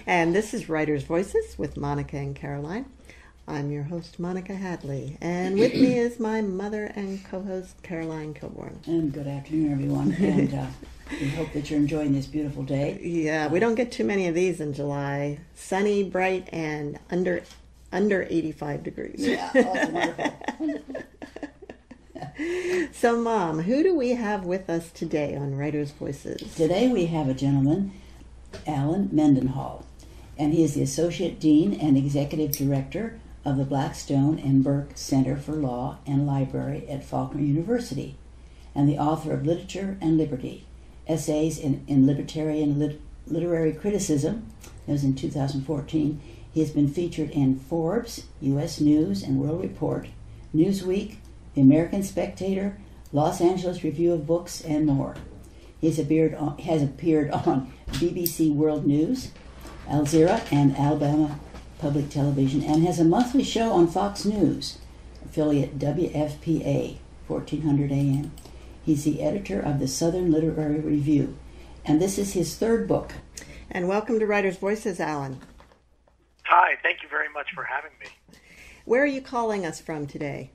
And this is Writer's Voices with Monica and Caroline. I'm your host, Monica Hadley. And with me is my mother and co-host, Caroline Kilborn. And good afternoon, everyone. And we hope that you're enjoying this beautiful day. Yeah, we don't get too many of these in July. Sunny, bright, and under 85 degrees. Yeah, oh, wonderful. So, Mom, who do we have with us today on Writer's Voices? Today we have a gentleman, Allen Mendenhall, and he is the Associate Dean and Executive Director of the Blackstone and Burke Center for Law and Library at Faulkner University, and the author of Literature and Liberty, Essays in Libertarian Literary Criticism. That was in 2014. He has been featured in Forbes, U.S. News and World Report, Newsweek, The American Spectator, Los Angeles Review of Books, and more. He has appeared on BBC World News, Al Jazeera, and Alabama Public Television, and has a monthly show on Fox News, affiliate WFPA, 1400 AM. He's the editor of the Southern Literary Review, and this is his third book. And welcome to Writer's Voices, Alan. Hi, thank you very much for having me. Where are you calling us from today?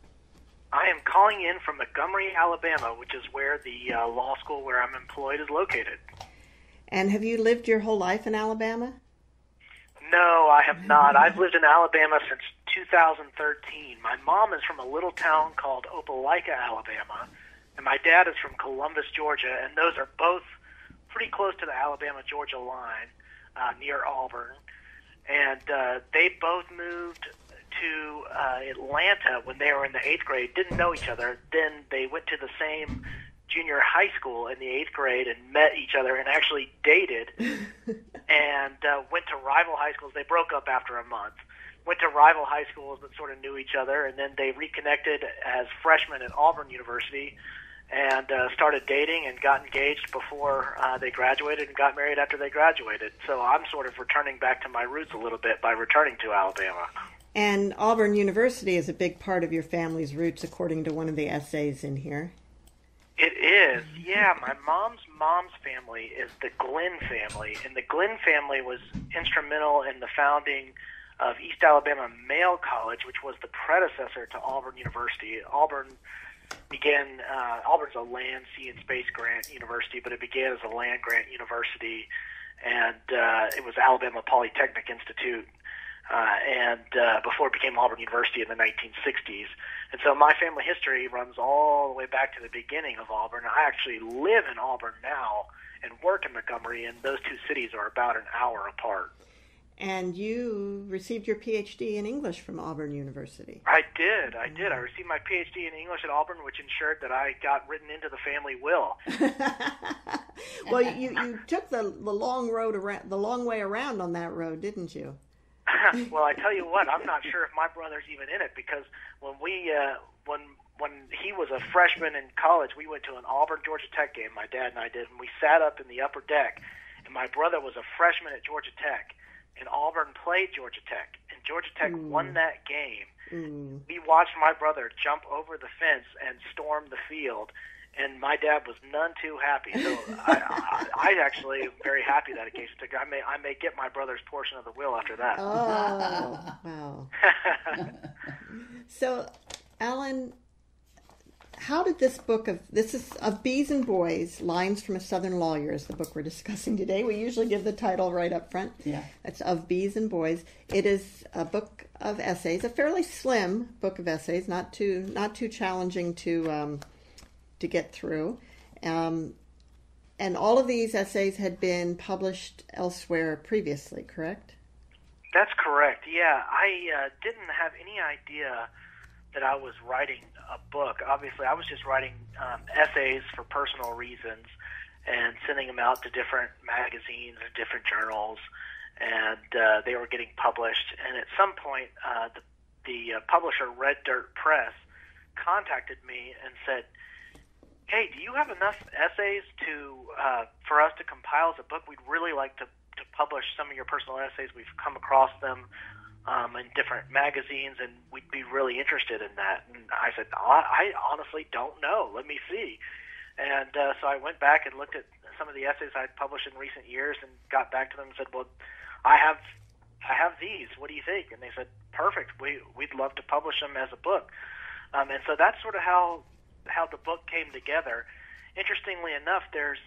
I am calling in from Montgomery, Alabama, which is where the law school where I'm employed is located. And have you lived your whole life in Alabama? No, I have not. I've lived in Alabama since 2013. My mom is from a little town called Opelika, Alabama, and my dad is from Columbus, Georgia, and those are both pretty close to the Alabama-Georgia line near Auburn. And they both moved to Atlanta when they were in the 8th grade, didn't know each other. Then they went to the same junior high school in the 8th grade and met each other and actually dated and went to rival high schools. They broke up after a month. Went to rival high schools but sort of knew each other, and then they reconnected as freshmen at Auburn University and started dating and got engaged before they graduated and got married after they graduated. So I'm sort of returning back to my roots a little bit by returning to Alabama. And Auburn University is a big part of your family's roots, according to one of the essays in here. It is, yeah. My mom's family is the Glenn family, and the Glenn family was instrumental in the founding of East Alabama Male College, which was the predecessor to Auburn University. Auburn's a land, sea, and space grant university, but it began as a land grant university, and it was Alabama Polytechnic Institute. Before it became Auburn University in the 1960s. And so my family history runs all the way back to the beginning of Auburn. I actually live in Auburn now and work in Montgomery, and those two cities are about an hour apart. And you received your PhD in English from Auburn University. I did. I received my PhD in English at Auburn, which ensured that I got written into the family will. Well, you took the long way around on that road, didn't you? Well, I tell you what, I'm not sure if my brother's even in it, because when he was a freshman in college, we went to an Auburn Georgia Tech game, my dad and I did, and we sat up in the upper deck, and my brother was a freshman at Georgia Tech, and Auburn played Georgia Tech, and Georgia Tech won that game. We watched my brother jump over the fence and storm the field, and my dad was none too happy. So I actually am very happy that occasion took. I may get my brother's portion of the will after that. Oh, wow. So, Alan, how did this is Of Bees and Boys, Lines from a Southern Lawyer is the book we're discussing today. We usually give the title right up front. Yeah. It's Of Bees and Boys. It is a book of essays, a fairly slim book of essays, not too challenging to get through. And all of these essays had been published elsewhere previously, correct? That's correct, yeah. I didn't have any idea that I was writing a book. Obviously, I was just writing essays for personal reasons and sending them out to different magazines and different journals, and they were getting published. And at some point, the publisher, Red Dirt Press, contacted me and said, hey, do you have enough essays for us to compile as a book? We'd really like to publish some of your personal essays. We've come across them in different magazines, and we'd be really interested in that. And I said, I honestly don't know. Let me see. And so I went back and looked at some of the essays I'd published in recent years and got back to them and said, well, I have these. What do you think? And they said, perfect. We'd love to publish them as a book. And so that's sort of how the book came together. Interestingly enough, there's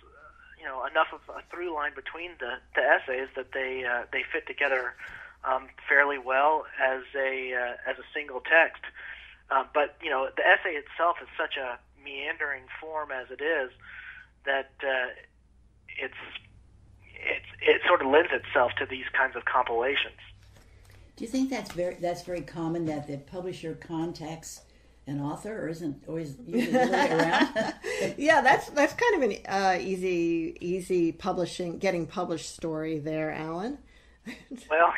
enough of a through line between the essays that they fit together fairly well as a single text. But the essay itself is such a meandering form as it is that it sort of lends itself to these kinds of compilations. Do you think that's very common that the publisher contacts an author, or isn't always usually the way around? Yeah, that's kind of an easy getting published story there, Alan. Well,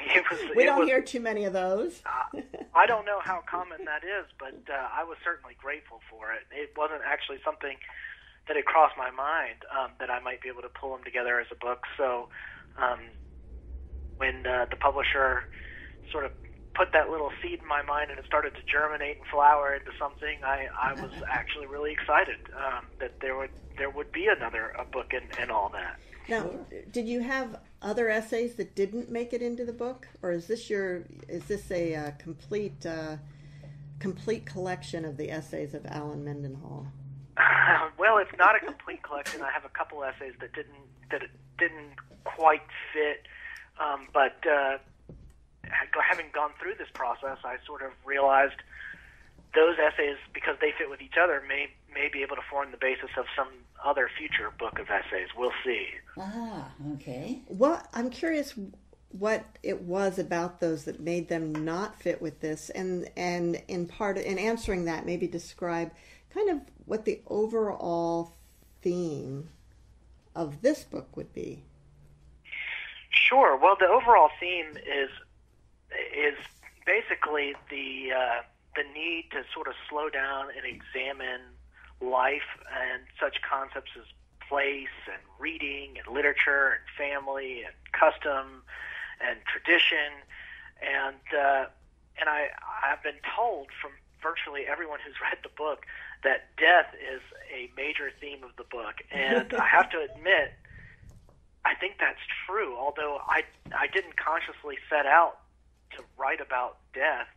we don't hear too many of those. I don't know how common that is, but I was certainly grateful for it. It wasn't actually something that had crossed my mind that I might be able to pull them together as a book. So when the publisher sort of put that little seed in my mind and it started to germinate and flower into something, I was actually really excited that there would be a book and all that. Now, did you have other essays that didn't make it into the book, or is this a complete collection of the essays of Allen Mendenhall? Well, it's not a complete collection. I have a couple essays that didn't quite fit, but having gone through this process, I sort of realized those essays, because they fit with each other, may be able to form the basis of some other future book of essays. We'll see. Ah, okay. Well, I'm curious what it was about those that made them not fit with this, and in answering that, maybe describe kind of what the overall theme of this book would be. Sure. Well, the overall theme is basically the need to sort of slow down and examine life and such concepts as place and reading and literature and family and custom and tradition, and I've been told from virtually everyone who's read the book that death is a major theme of the book, and I have to admit, I think that's true. Although I didn't consciously set out to write about death,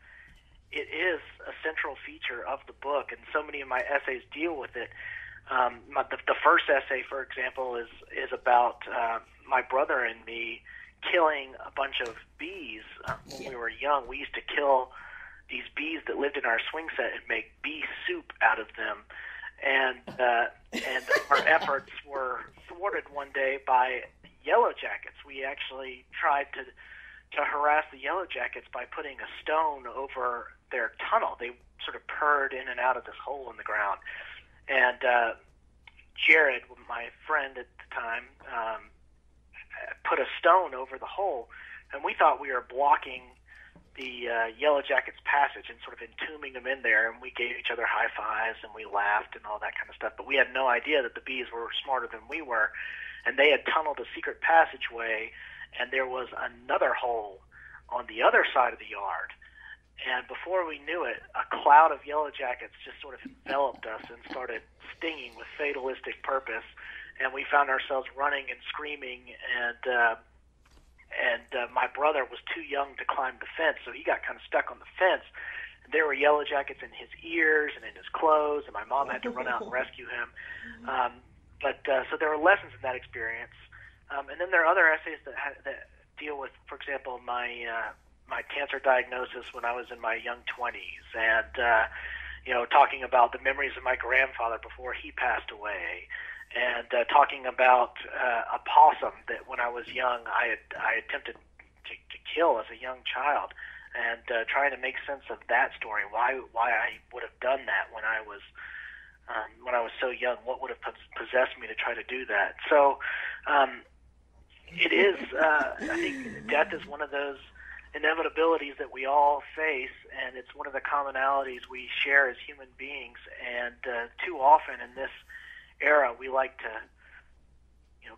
it is a central feature of the book, and so many of my essays deal with it. The first essay, for example, is about my brother and me killing a bunch of bees when we were young. We used to kill these bees that lived in our swing set and make bee soup out of them. And our efforts were thwarted one day by Yellow Jackets. We actually tried to harass the Yellow Jackets by putting a stone over their tunnel. They sort of purred in and out of this hole in the ground. And Jared, my friend at the time, put a stone over the hole, and we thought we were blocking the Yellow Jackets' passage and sort of entombing them in there, and we gave each other high fives and we laughed and all that kind of stuff, but we had no idea that the bees were smarter than we were, and they had tunneled a secret passageway, and there was another hole on the other side of the yard, and before we knew it, a cloud of Yellow Jackets just sort of enveloped us and started stinging with fatalistic purpose, and we found ourselves running and screaming, and my brother was too young to climb the fence, so he got kind of stuck on the fence. And there were Yellow Jackets in his ears and in his clothes, and my mom had to run out and rescue him. So there were lessons in that experience. And then there are other essays that deal with, for example, my cancer diagnosis when I was in my young 20s, and talking about the memories of my grandfather before he passed away. And talking about a possum that when I was young I attempted to kill as a young child, and trying to make sense of that story, why I would have done that when I was so young, what would have possessed me to try to do that. So it is, I think death is one of those inevitabilities that we all face, and it's one of the commonalities we share as human beings, and too often in this era, we like to,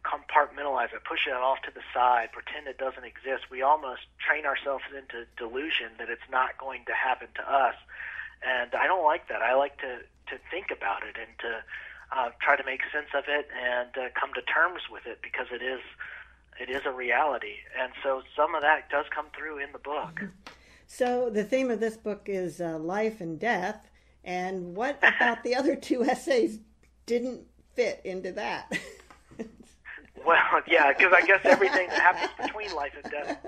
compartmentalize it, push it off to the side, pretend it doesn't exist. We almost train ourselves into delusion that it's not going to happen to us, and I don't like that. I like to think about it and to try to make sense of it and come to terms with it, because it is It is a reality. And so some of that does come through in the book. So the theme of this book is life and death. And what about the other two essays didn't fit into that? Well, yeah, because I guess everything that happens between life and death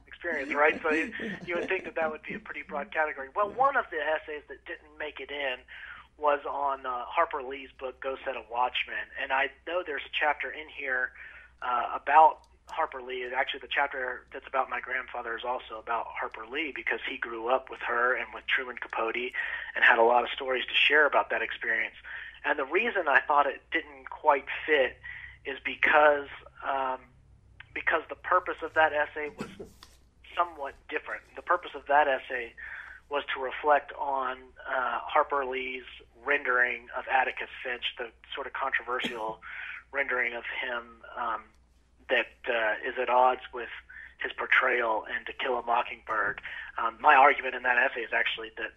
experience, right? So you would think that would be a pretty broad category. Well, one of the essays that didn't make it in was on Harper Lee's book, Go Set a Watchman. And I know there's a chapter in here about Harper Lee. Actually, the chapter that's about my grandfather is also about Harper Lee, because he grew up with her and with Truman Capote and had a lot of stories to share about that experience. And the reason I thought it didn't quite fit is because the purpose of that essay was somewhat different. The purpose of that essay was to reflect on Harper Lee's rendering of Atticus Finch, the sort of controversial rendering of him that is at odds with his portrayal in To Kill a Mockingbird. My argument in that essay is actually that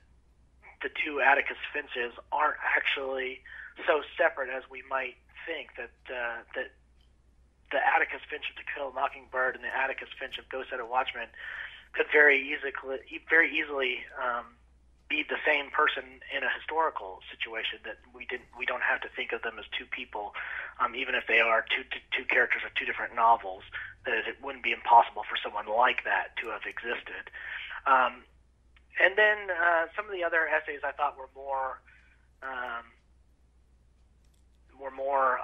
the two Atticus Finches aren't actually so separate as we might think, that the Atticus Finch of To Kill a Mockingbird and the Atticus Finch of Go Set a Watchman could very easily be the same person in a historical situation, that we don't have to think of them as two people, even if they are two characters of two different novels, that it wouldn't be impossible for someone like that to have existed. And then some of the other essays I thought were more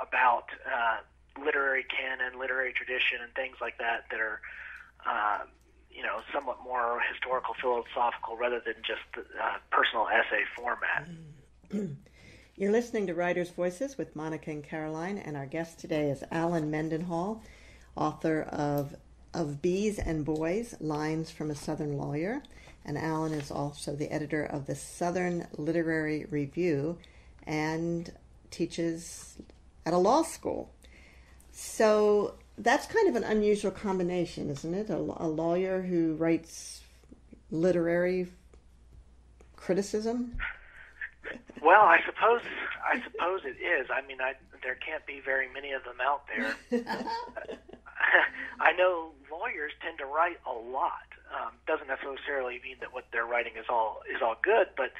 about literary canon, literary tradition, and things like that are somewhat more historical, philosophical, rather than just personal essay format. You're listening to Writers' Voices with Monica and Caroline, and our guest today is Allen Mendenhall, author of Bees and Boys, Lines from a Southern Lawyer. And Allen is also the editor of the Southern Literary Review and teaches at a law school. So that's kind of an unusual combination, isn't it? A lawyer who writes literary criticism? Well, I suppose it is. I mean, there can't be very many of them out there. I know lawyers tend to write a lot. Doesn't necessarily mean that what they're writing is all good, but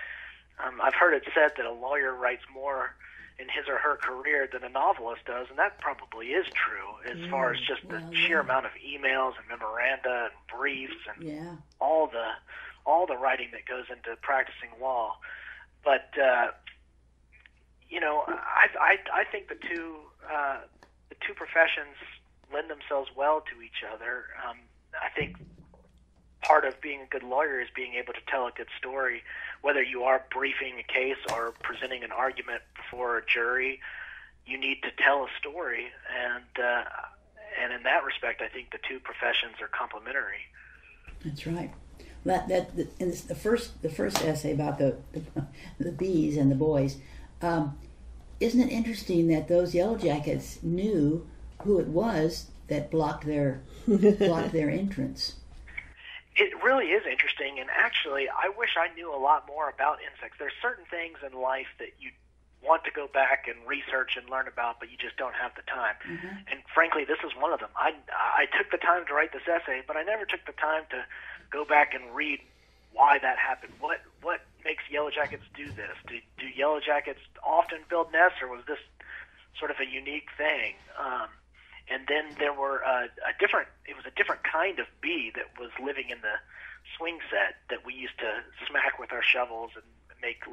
I've heard it said that a lawyer writes more in his or her career than a novelist does, and that probably is true as far as just the sheer amount of emails and memoranda and briefs and all the writing that goes into practicing law. But I think the two professions lend themselves well to each other. I think part of being a good lawyer is being able to tell a good story, whether you are briefing a case or presenting an argument before a jury. You need to tell a story, and in that respect, I think the two professions are complementary. That's right. In the first essay about the bees and the boys, isn't it interesting that those Yellow Jackets knew who it was that blocked their entrance? It really is interesting, and actually, I wish I knew a lot more about insects. There's certain things in life that you want to go back and research and learn about, but you just don't have the time. Mm-hmm. And frankly, this is one of them. I took the time to write this essay, but I never took the time to go back and read why that happened. What makes Yellow Jackets do this? Do Yellow Jackets often build nests, or was this sort of a unique thing? And then there were it was a different kind of bee that was living in the swing set that we used to smack with our shovels and make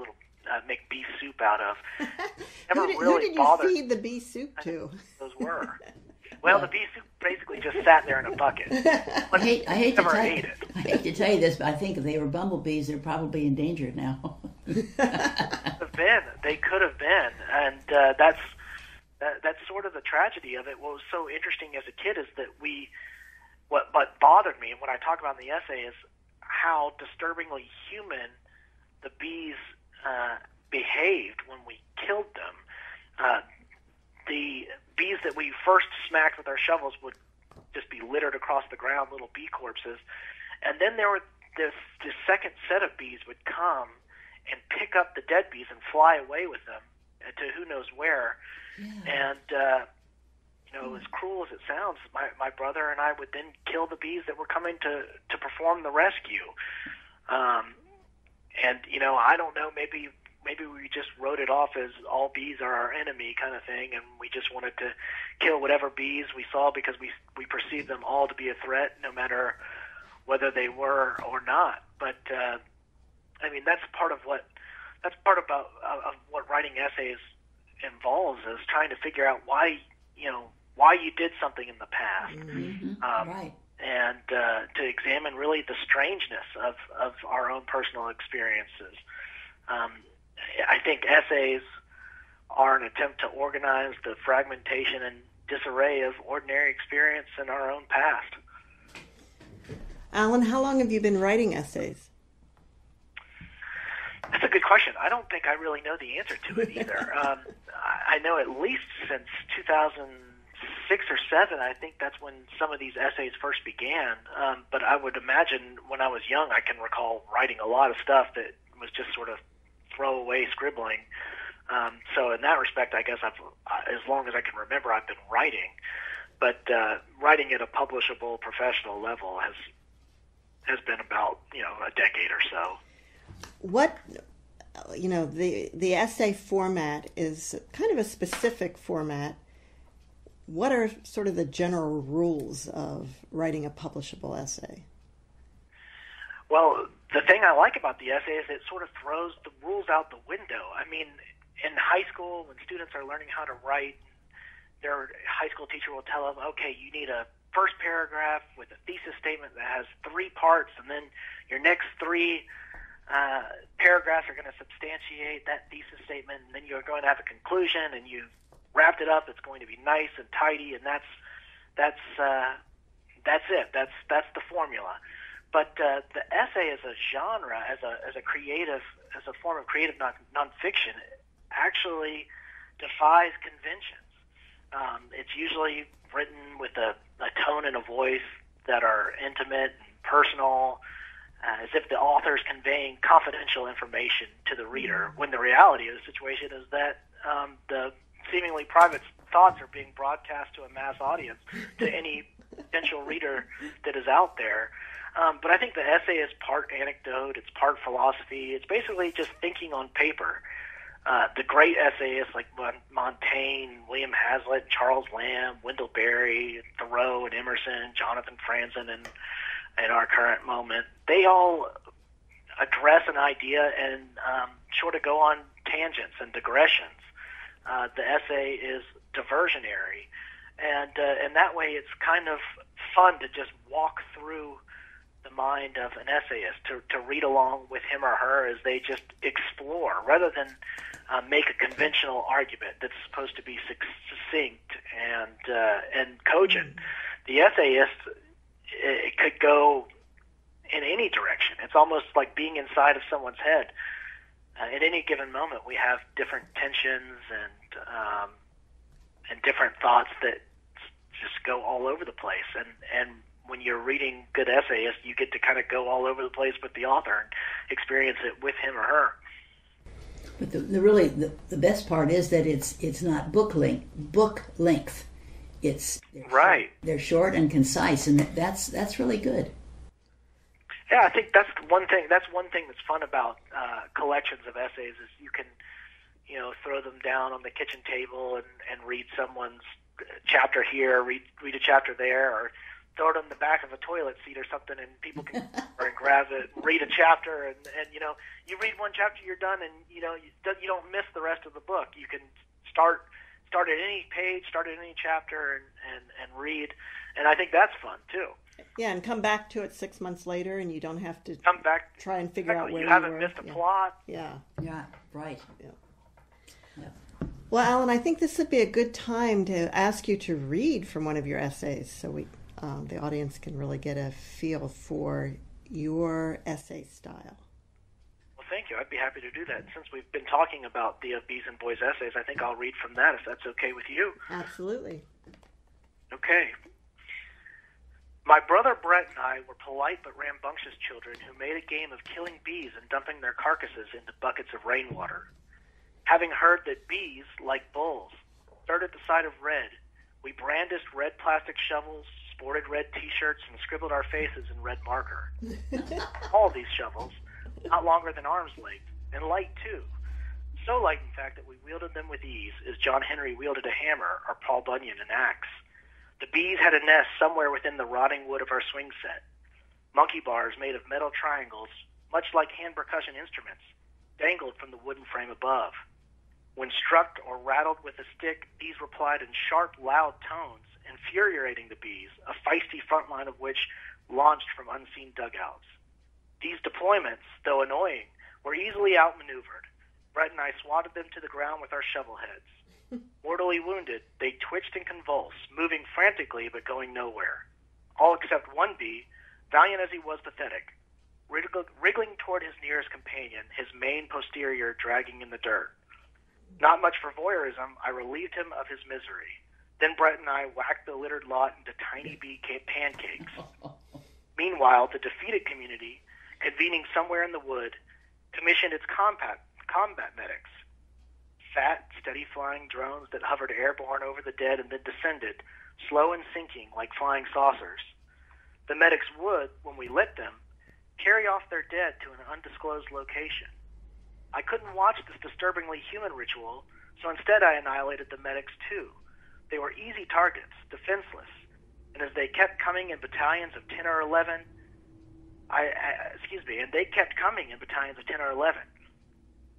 bee soup out of. Who did you feed the bee soup to? Those were. Well, the bee soup basically just sat there in a bucket. I hate to tell you this, but I think if they were bumblebees, they're probably endangered now. They could have been, and that's sort of the tragedy of it. What was so interesting as a kid is that what bothered me, and what I talk about in the essay, is how disturbingly human the bees behaved when we killed them. The bees that we first smacked with our shovels would just be littered across the ground, little bee corpses. And then there were this second set of bees would come and pick up the dead bees and fly away with them to who knows where. Yeah. And, as cruel as it sounds, my brother and I would then kill the bees that were coming to perform the rescue. And I don't know, maybe we just wrote it off as all bees are our enemy kind of thing, and we just wanted to kill whatever bees we saw because we perceived them all to be a threat, no matter whether they were or not. But that's part of what writing essays involves, is trying to figure out why you did something in the past. Mm-hmm. Right. And to examine really the strangeness of our own personal experiences. I think essays are an attempt to organize the fragmentation and disarray of ordinary experience in our own past. Allen, how long have you been writing essays? That's a good question. I don't think I really know the answer to it either. I know at least since 2006 or 7, I think that's when some of these essays first began. But I would imagine when I was young, I can recall writing a lot of stuff that was just sort of throwaway scribbling. So in that respect, I guess as long as I can remember, I've been writing. But writing at a publishable professional level has been about a decade or so. What the essay format is kind of a specific format. What are sort of the general rules of writing a publishable essay? Well, the thing I like about the essay is it sort of throws the rules out the window. I mean, in high school, when students are learning how to write, their high school teacher will tell them, okay, you need a first paragraph with a thesis statement that has 3 parts, and then your next 3 paragraphs are going to substantiate that thesis statement, and then you're going to have a conclusion, and you've wrapped it up. It's going to be nice and tidy, and that's it. That's the formula. But the essay as a genre, as a form of creative nonfiction, actually defies conventions. It's usually written with a tone and a voice that are intimate and personal, as if the author is conveying confidential information to the reader, when the reality of the situation is that the seemingly private thoughts are being broadcast to a mass audience, to any potential reader that is out there. But I think the essay is part anecdote, it's part philosophy, it's basically just thinking on paper. The great essayists like Montaigne, William Hazlitt, Charles Lamb, Wendell Berry, Thoreau and Emerson, Jonathan Franzen, and in our current moment, they all address an idea and sort of go on tangents and digressions. The essay is diversionary, and that way it's kind of fun to just walk through the mind of an essayist, to read along with him or her as they just explore, rather than make a conventional argument that's supposed to be succinct and cogent. The essayist, it could go in any direction. It's almost like being inside of someone's head. At any given moment, we have different tensions and different thoughts that just go all over the place. And when you're reading good essayists, you get to kind of go all over the place with the author and experience it with him or her. But the best part is that it's not book length. They're short and concise, and that's really good. Yeah, I think that's one thing. That's one thing that's fun about collections of essays is you can, throw them down on the kitchen table and read someone's chapter here, read a chapter there, or throw it on the back of a toilet seat or something, and people can grab it, read a chapter, and you read one chapter, you're done, and you don't miss the rest of the book. You can start at any page, start at any chapter, and read, and I think that's fun too. Yeah, and come back to it 6 months later, and you don't have to come back, try and figure out where you haven't missed a plot. Yeah. Yeah. Right. Yeah. Yeah. Well, Allen, I think this would be a good time to ask you to read from one of your essays, so the audience can really get a feel for your essay style. Well, thank you. I'd be happy to do that. Since we've been talking about the Bees and Boys essays, I think I'll read from that, if that's okay with you. Absolutely. Okay. My brother Brett and I were polite but rambunctious children who made a game of killing bees and dumping their carcasses into buckets of rainwater. Having heard that bees, like bulls, stirred at the sight of red, We brandished red plastic shovels, sported red T-shirts, and scribbled our faces in red marker. All of these shovels, not longer than arm's length, and light too. So light, in fact, that we wielded them with ease as John Henry wielded a hammer or Paul Bunyan an axe. The bees had a nest somewhere within the rotting wood of our swing set. Monkey bars made of metal triangles, much like hand percussion instruments, dangled from the wooden frame above. When struck or rattled with a stick, these replied in sharp, loud tones, infuriating the bees, a feisty front line of which launched from unseen dugouts. These deployments, though annoying, were easily outmaneuvered. Brett and I swatted them to the ground with our shovel heads. Mortally wounded, they twitched and convulsed, moving frantically but going nowhere. All except one bee, valiant as he was pathetic, wriggling toward his nearest companion, his mane posterior dragging in the dirt. Not much for voyeurism, I relieved him of his misery. Then Brett and I whacked the littered lot into tiny bee pancakes. Meanwhile, the defeated community, convening somewhere in the wood, commissioned its combat medics. Fat, steady-flying drones that hovered airborne over the dead and then descended, slow and sinking like flying saucers. The medics would, when we lit them, carry off their dead to an undisclosed location. I couldn't watch this disturbingly human ritual, so instead I annihilated the medics too. They were easy targets, defenseless, and as they kept coming in battalions of 10 or 11, and they kept coming in battalions of 10 or 11.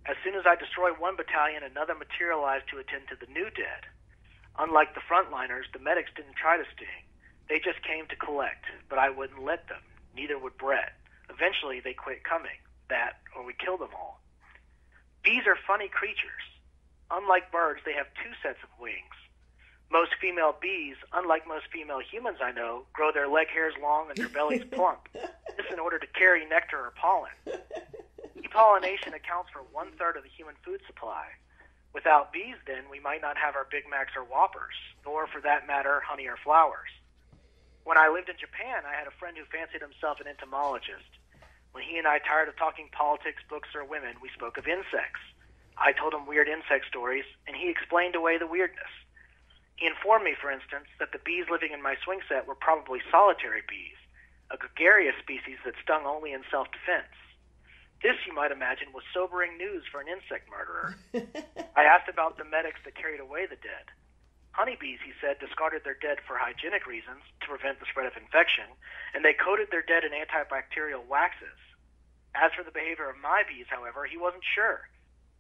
As soon as I destroyed one battalion, another materialized to attend to the new dead. Unlike the frontliners, the medics didn't try to sting. They just came to collect, but I wouldn't let them. Neither would Brett. Eventually, they quit coming. That, or we killed them all. Bees are funny creatures. Unlike birds, they have two sets of wings. Most female bees, unlike most female humans I know, grow their leg hairs long and their bellies plump. This in order to carry nectar or pollen. Bee-pollination accounts for 1/3 of the human food supply. Without bees, then, we might not have our Big Macs or Whoppers, nor, for that matter, honey or flowers. When I lived in Japan, I had a friend who fancied himself an entomologist. When he and I tired of talking politics, books, or women, we spoke of insects. I told him weird insect stories, and he explained away the weirdness. He informed me, for instance, that the bees living in my swing set were probably solitary bees, a gregarious species that stung only in self-defense. This, you might imagine, was sobering news for an insect murderer. I asked about the medics that carried away the dead. Honeybees, he said, discarded their dead for hygienic reasons to prevent the spread of infection, and they coated their dead in antibacterial waxes. As for the behavior of my bees, however, he wasn't sure.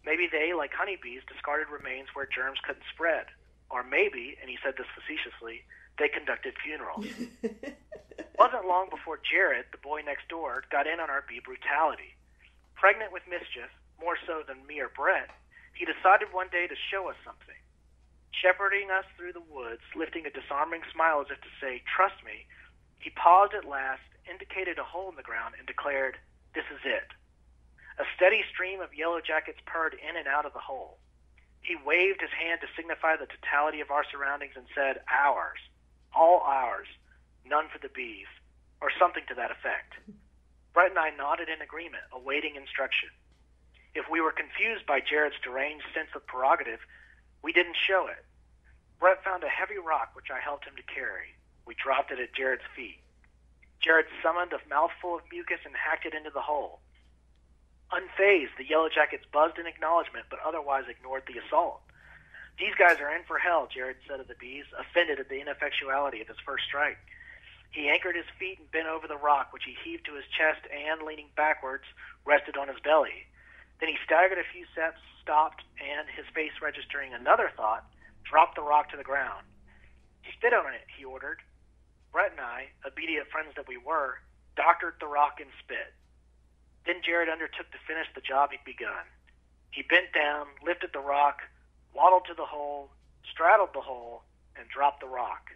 Maybe they, like honeybees, discarded remains where germs couldn't spread. Or maybe, and he said this facetiously, they conducted funerals. It wasn't long before Jared, the boy next door, got in on our bee brutality. Pregnant with mischief, more so than me or Brett, he decided one day to show us something. Shepherding us through the woods, lifting a disarming smile as if to say, "Trust me," he paused at last, indicated a hole in the ground, and declared, "This is it." A steady stream of yellow jackets purred in and out of the hole. He waved his hand to signify the totality of our surroundings and said, "Ours. All ours. None for the bees," or something to that effect. Brett and I nodded in agreement, awaiting instruction. If we were confused by Jared's deranged sense of prerogative, we didn't show it. Brett found a heavy rock which I helped him to carry. We dropped it at Jared's feet. Jared summoned a mouthful of mucus and hacked it into the hole. Unfazed, the yellow jackets buzzed in acknowledgement, but otherwise ignored the assault. "These guys are in for hell," Jared said of the bees, offended at the ineffectuality of his first strike. He anchored his feet and bent over the rock, which he heaved to his chest and, leaning backwards, rested on his belly. Then he staggered a few steps, stopped, and, his face registering another thought, dropped the rock to the ground. "Spit on it," he ordered. Brett and I, obedient friends that we were, doctored the rock in spit. Then Jared undertook to finish the job he'd begun. He bent down, lifted the rock, waddled to the hole, straddled the hole, and dropped the rock.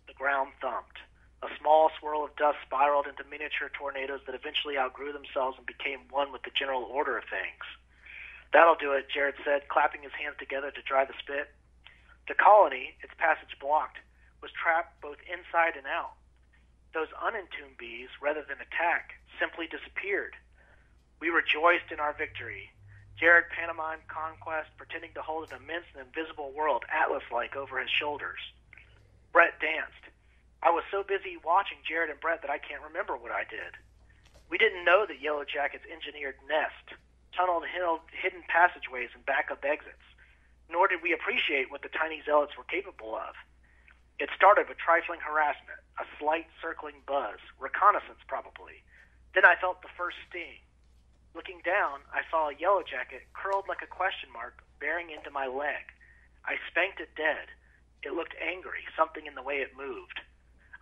The ground thumped. A small swirl of dust spiraled into miniature tornadoes that eventually outgrew themselves and became one with the general order of things. "That'll do it," Jared said, clapping his hands together to dry the spit. The colony, its passage blocked, was trapped both inside and out. Those unentombed bees, rather than attack, simply disappeared. We rejoiced in our victory. Jared pantomimed conquest, pretending to hold an immense and invisible world, Atlas-like, over his shoulders. Brett danced. I was so busy watching Jared and Brett that I can't remember what I did. We didn't know that Yellow Jackets engineered nest, tunneled hidden passageways and backup exits, nor did we appreciate what the tiny zealots were capable of. It started with trifling harassment, a slight circling buzz, reconnaissance probably. Then I felt the first sting. Looking down, I saw a Yellow Jacket curled like a question mark bearing into my leg. I spanked it dead. It looked angry, something in the way it moved.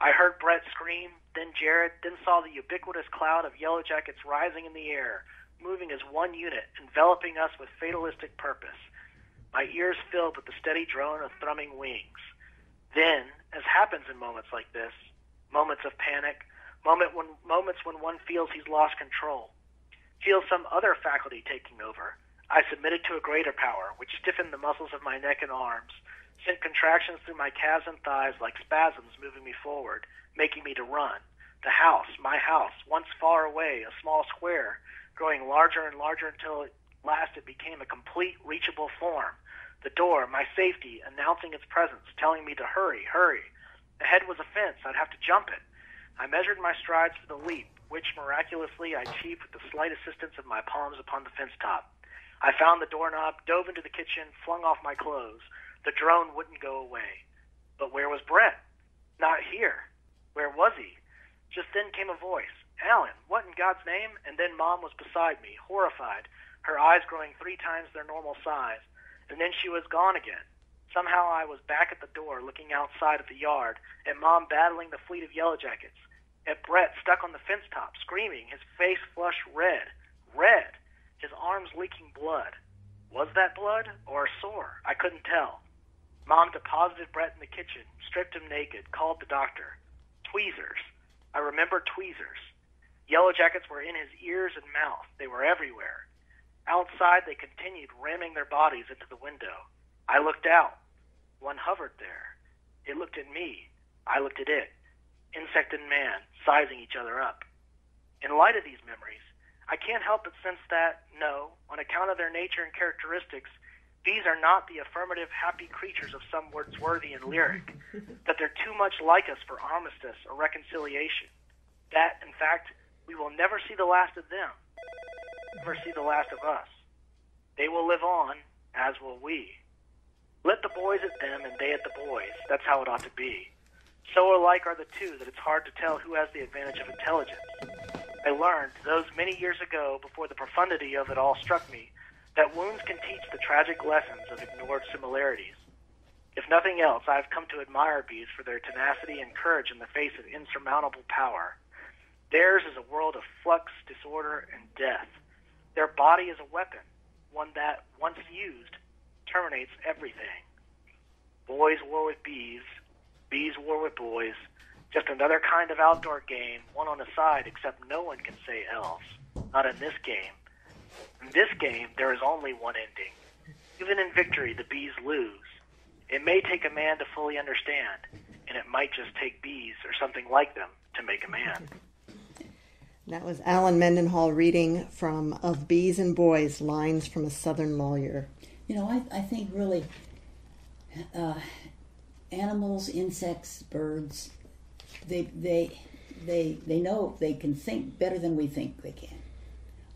I heard Brett scream, then Jared, then saw the ubiquitous cloud of Yellow Jackets rising in the air, moving as one unit, enveloping us with fatalistic purpose. My ears filled with the steady drone of thrumming wings. Then, as happens in moments like this, moments of panic, moments when one feels he's lost control, feels some other faculty taking over, I submitted to a greater power, which stiffened the muscles of my neck and arms, sent contractions through my calves and thighs like spasms moving me forward, making me to run. The house, my house, once far away, a small square, growing larger and larger until at last it became a complete, reachable form. The door, my safety, announcing its presence, telling me to hurry, hurry. Ahead was a fence. I'd have to jump it. I measured my strides for the leap, which miraculously I achieved with the slight assistance of my palms upon the fence top. I found the doorknob, dove into the kitchen, flung off my clothes. The drone wouldn't go away. But where was Brett? Not here. Where was he? Just then came a voice. Allen, what in God's name? And then Mom was beside me, horrified, her eyes growing 3 times their normal size. And then she was gone again. Somehow I was back at the door, looking outside at the yard, at Mom battling the fleet of Yellow Jackets, at Brett stuck on the fence top, screaming, his face flushed red. Red! His arms leaking blood. Was that blood or a sore? I couldn't tell. Mom deposited Brett in the kitchen, stripped him naked, called the doctor. Tweezers. I remember tweezers. Yellow Jackets were in his ears and mouth. They were everywhere. Outside, they continued ramming their bodies into the window. I looked out. One hovered there. It looked at me. I looked at it. Insect and man, sizing each other up. In light of these memories, I can't help but sense that, no, on account of their nature and characteristics, these are not the affirmative, happy creatures of some Wordsworthian lyric, that they're too much like us for armistice or reconciliation, that, in fact, we will never see the last of them, never see the last of us. They will live on, as will we. Let the boys at them and they at the boys. That's how it ought to be. So alike are the two that it's hard to tell who has the advantage of intelligence. I learned, those many years ago, before the profundity of it all struck me, that wounds can teach the tragic lessons of ignored similarities. If nothing else, I've come to admire bees for their tenacity and courage in the face of insurmountable power. Theirs is a world of flux, disorder, and death. Their body is a weapon, one that, once used, terminates everything. Boys war with bees, bees war with boys, just another kind of outdoor game, one on a side, except no one can say else. Not in this game. In this game, there is only one ending. Even in victory, the bees lose. It may take a man to fully understand, and it might just take bees or something like them to make a man. That was Allen Mendenhall reading from Of Bees and Boys, Lines from a Southern Lawyer. You know, I think really animals, insects, birds, they know they can think better than we think they can.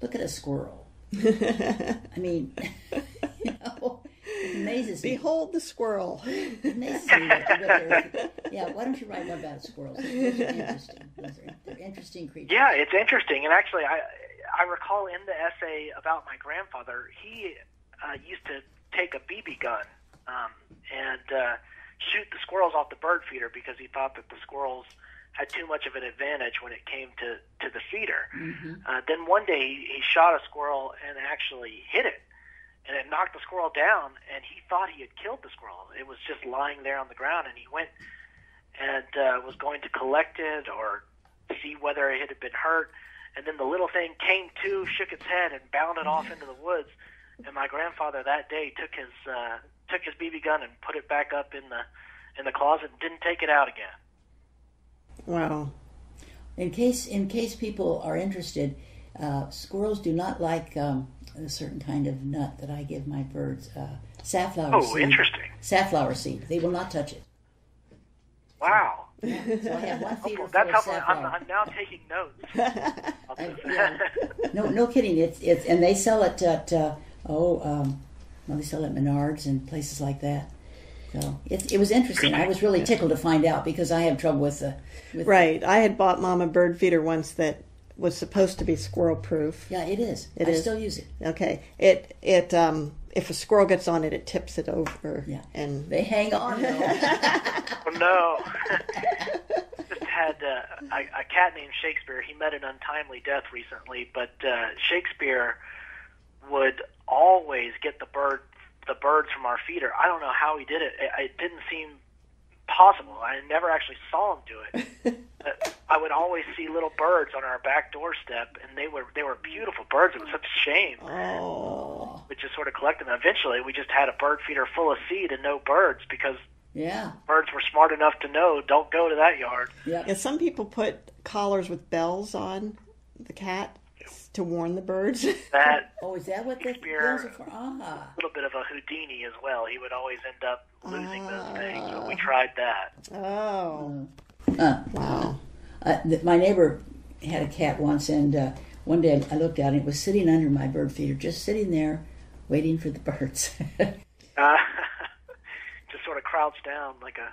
Look at a squirrel. I mean, you know, it amazes me. Behold the squirrel. It amazes me yeah, why don't you write one about squirrels? Those are interesting. They're interesting creatures. Yeah, it's interesting. And actually, I recall in the essay about my grandfather, he used to take a BB gun and shoot the squirrels off the bird feeder because he thought that the squirrels had too much of an advantage when it came to the feeder. Mm-hmm. Then one day he shot a squirrel and actually hit it, and it knocked the squirrel down, and he thought he had killed the squirrel. It was just lying there on the ground, and he went and was going to collect it or see whether it had been hurt, and then the little thing came to, shook its head, and bounded off into the woods. And my grandfather that day took his BB gun and put it back up in the closet and didn't take it out again. Wow. In case people are interested, squirrels do not like a certain kind of nut that I give my birds, safflower seed. Oh, interesting. Safflower seed. They will not touch it. Wow. Yeah, so I have one feeder full That's of helpful. safflower. I'm now taking notes. Yeah. No kidding. It's and they sell it at they sell it at Menards and places like that. So it was interesting. I was really tickled to find out because I have trouble with Right. I had bought Mom a bird feeder once that was supposed to be squirrel proof. Yeah, it is. I still use it. Okay. It if a squirrel gets on it, it tips it over. Yeah. And they hang on though. Oh, no. Just had a cat named Shakespeare. He met an untimely death recently, but Shakespeare would always get the birds from our feeder. I don't know how he did it. It didn't seem possible. I never actually saw him do it. But I would always see little birds on our back doorstep, and they were beautiful birds. It was such a shame. Oh. We just sort of collected them. Eventually, we just had a bird feeder full of seed and no birds because birds were smart enough to know, don't go to that yard. Yeah, some people put collars with bells on the cat to warn the birds. Is that what the bells are for? A little bit of a Houdini as well. He would always end up losing those things, but we tried that. Oh. Wow. My neighbor had a cat once, and one day I looked out and it was sitting under my bird feeder, just sitting there waiting for the birds. Just sort of crouched down like a...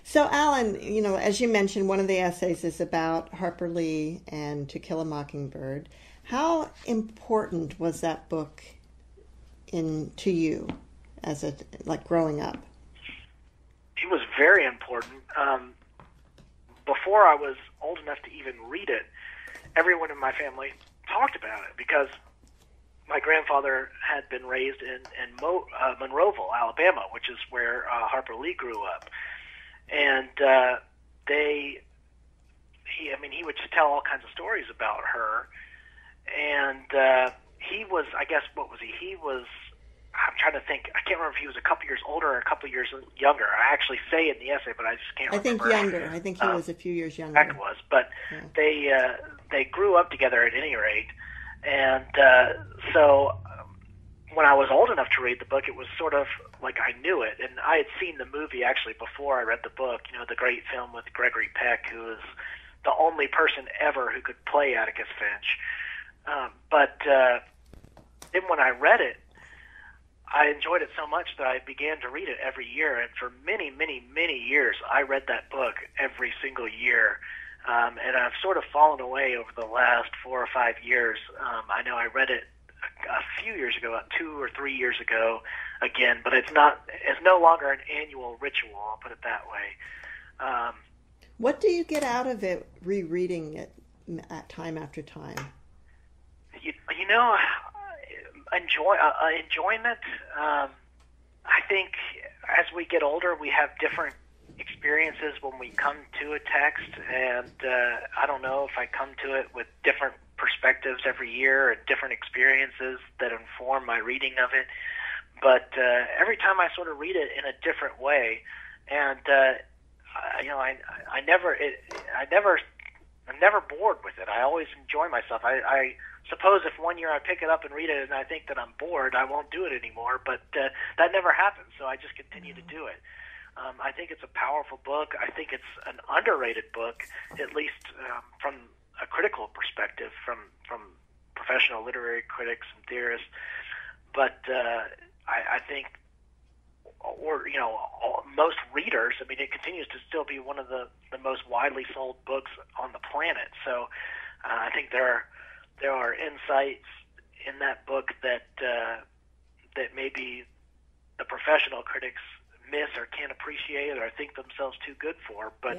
So, Alan, as you mentioned, one of the essays is about Harper Lee and To Kill a Mockingbird. How important was that book to you as growing up? It was very important. Before I was old enough to even read it, everyone in my family talked about it because my grandfather had been raised in Monroeville, Alabama, which is where Harper Lee grew up. And he would just tell all kinds of stories about her. And he was, I guess, what was he? He was, I'm trying to think, I can't remember if he was a couple years older or a couple years younger. I actually say in the essay, but I just can't remember. I think younger. I think he was a few years younger. Heck was, but they grew up together at any rate. And so when I was old enough to read the book, it was sort of like I knew it. And I had seen the movie actually before I read the book, the great film with Gregory Peck, who is the only person ever who could play Atticus Finch. But then when I read it, I enjoyed it so much that I began to read it every year. And for many, many, many years, I read that book every single year. And I've sort of fallen away over the last 4 or 5 years. I know I read it a few years ago, about 2 or 3 years ago again, but it's no longer an annual ritual, I'll put it that way. What do you get out of it, rereading it time after time? Enjoyment. I think as we get older, we have different experiences when we come to a text, and I don't know if I come to it with different perspectives every year and different experiences that inform my reading of it. But every time I sort of read it in a different way, and I'm never bored with it. I always enjoy myself. I suppose if one year I pick it up and read it and I think that I'm bored, I won't do it anymore. But that never happens, so I just continue to do it. I think it's a powerful book. I think it's an underrated book, at least from a critical perspective, from professional literary critics and theorists. But I think, most readers, it continues to still be one of the most widely sold books on the planet. So I think there are insights in that book that maybe the professional critics miss or can't appreciate or think themselves too good for. But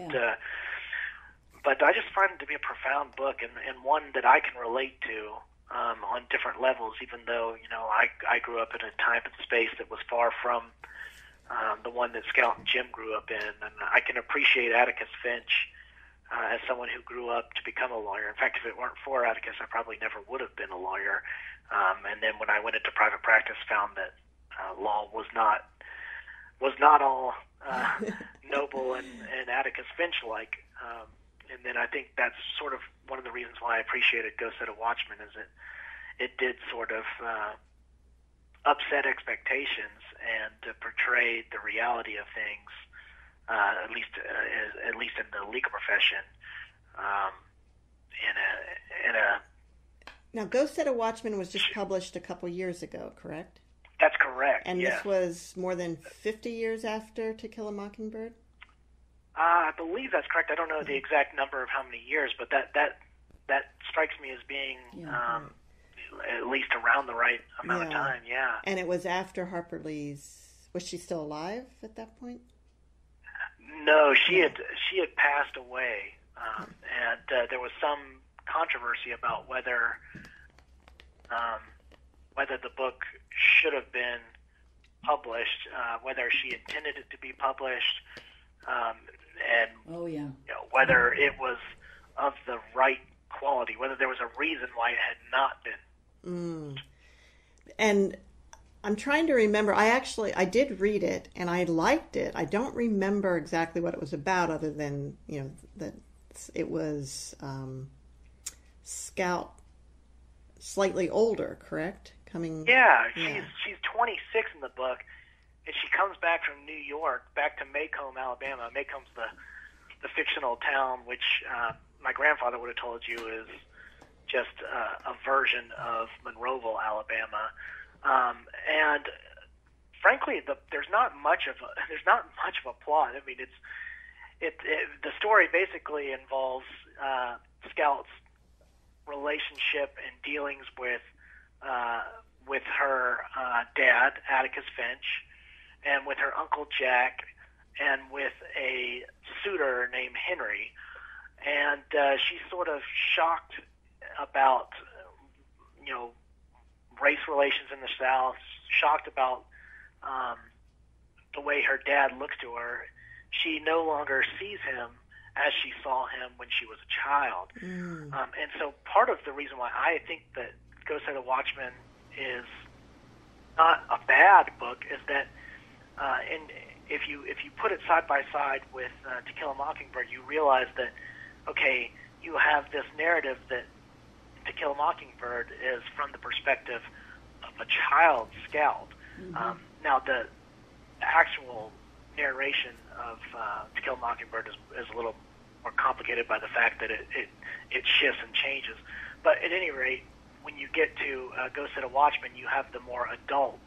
I just find it to be a profound book and one that I can relate to on different levels, even though, I grew up in a time and space that was far from the one that Scout and Jim grew up in. And I can appreciate Atticus Finch as someone who grew up to become a lawyer. In fact, if it weren't for Atticus, I probably never would have been a lawyer. And then when I went into private practice, found that law was not all noble and Atticus Finch-like. And then I think that's sort of one of the reasons why I appreciated Go Set a Watchman, is it did sort of upset expectations and portrayed the reality of things at least in the legal profession. In a Now, Ghost Set a Watchman was just published a couple years ago, correct? That's correct. And yes. This was more than 50 years after To Kill a Mockingbird? I believe that's correct. I don't know the exact number of how many years, but that strikes me as being at least around the right amount of time. Yeah. And it was after Harper Lee's. Was she still alive at that point? No, she had passed away, and there was some controversy about whether the book should have been published, whether she intended it to be published, and whether it was of the right quality, whether there was a reason why it had not been. And I'm trying to remember. I did read it and I liked it. I don't remember exactly what it was about, other than that it was Scout, slightly older, correct? She's 26 in the book, and she comes back from New York, back to Maycomb, Alabama. Maycomb's the fictional town, which my grandfather would have told you is just a version of Monroeville, Alabama. And frankly, there's not much of a plot. I mean, the story basically involves Scout's relationship and dealings with her dad, Atticus Finch, and with her uncle Jack, and with a suitor named Henry. And she's sort of shocked about race relations in the South, shocked about the way her dad looks to her. She no longer sees him as she saw him when she was a child. And so part of the reason why I think that Ghost Set a Watchman is not a bad book is that if you put it side by side with To Kill a Mockingbird, you realize that, okay, you have this narrative that To Kill a Mockingbird is from the perspective of a child Scout. Now, the actual narration of To Kill a Mockingbird is a little more complicated by the fact that it shifts and changes. But at any rate, when you get to Ghost Set a Watchman, you have the more adult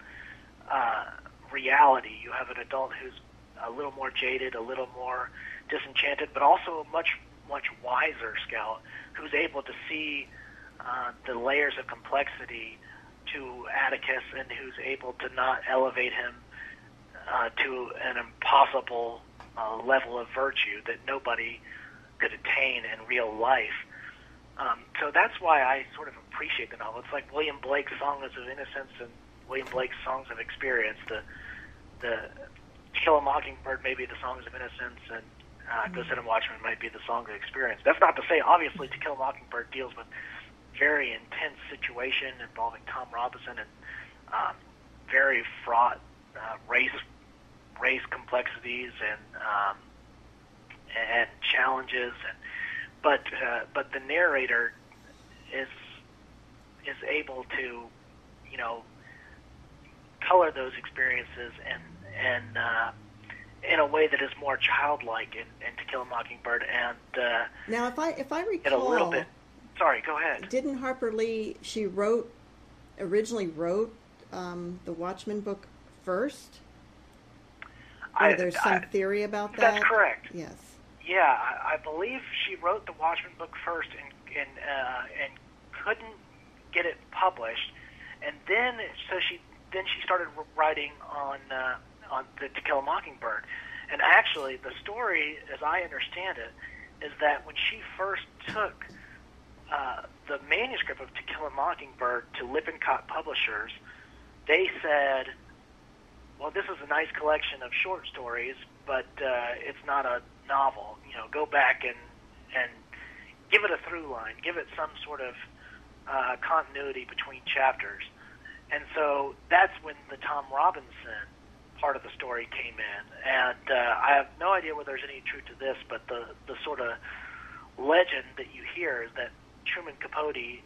reality. You have an adult who's a little more jaded, a little more disenchanted, but also a much wiser Scout who's able to see the layers of complexity to Atticus, and who's able to not elevate him to an impossible level of virtue that nobody could attain in real life. So that's why I sort of appreciate the novel. It's like William Blake's Songs of Innocence and William Blake's Songs of Experience. The To Kill a Mockingbird may be the Songs of Innocence, and Ghost Set a Watchman might be the Songs of Experience. That's not to say, obviously, To Kill a Mockingbird deals with very intense situation involving Tom Robinson and very fraught race complexities and challenges, but the narrator is able to color those experiences and in a way that is more childlike in To Kill a Mockingbird. And now, if I recall, it a little bit. Sorry, go ahead. Didn't Harper Lee? She originally wrote the Watchmen book first. Or there's some theory about that. That's correct. Yes. Yeah, I believe she wrote the Watchmen book first and couldn't get it published, and then she started writing on the To Kill a Mockingbird. And actually, the story, as I understand it, is that when she first took the manuscript of To Kill a Mockingbird to Lippincott Publishers, they said, well, this is a nice collection of short stories, but it's not a novel. Go back and give it a through line, give it some sort of continuity between chapters. And so that's when the Tom Robinson part of the story came in. And I have no idea whether there's any truth to this, but the sort of legend that you hear is that Truman Capote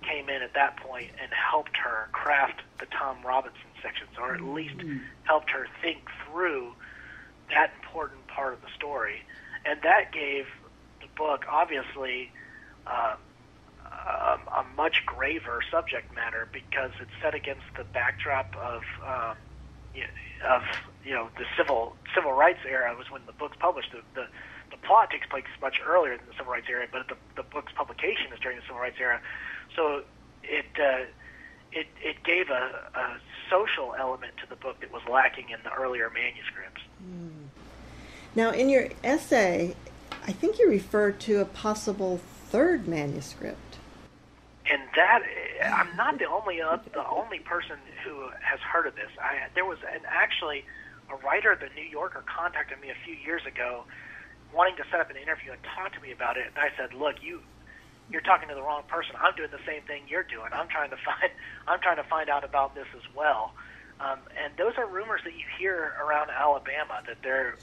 came in at that point and helped her craft the Tom Robinson sections, or at least helped her think through that important part of the story, and that gave the book obviously a much graver subject matter because it's set against the backdrop of the civil rights era. Was when the book's published. The plot takes place much earlier than the civil rights era, but the book's publication is during the civil rights era. So it gave a social element to the book that was lacking in the earlier manuscripts. Now, in your essay, I think you referred to a possible third manuscript. And that, I'm not the only person who has heard of this. There was actually a writer at the New Yorker contacted me a few years ago, wanting to set up an interview and talk to me about it. And I said, "Look, you're talking to the wrong person. I'm doing the same thing you're doing. I'm trying to find out about this as well." And those are rumors that you hear around Alabama, that there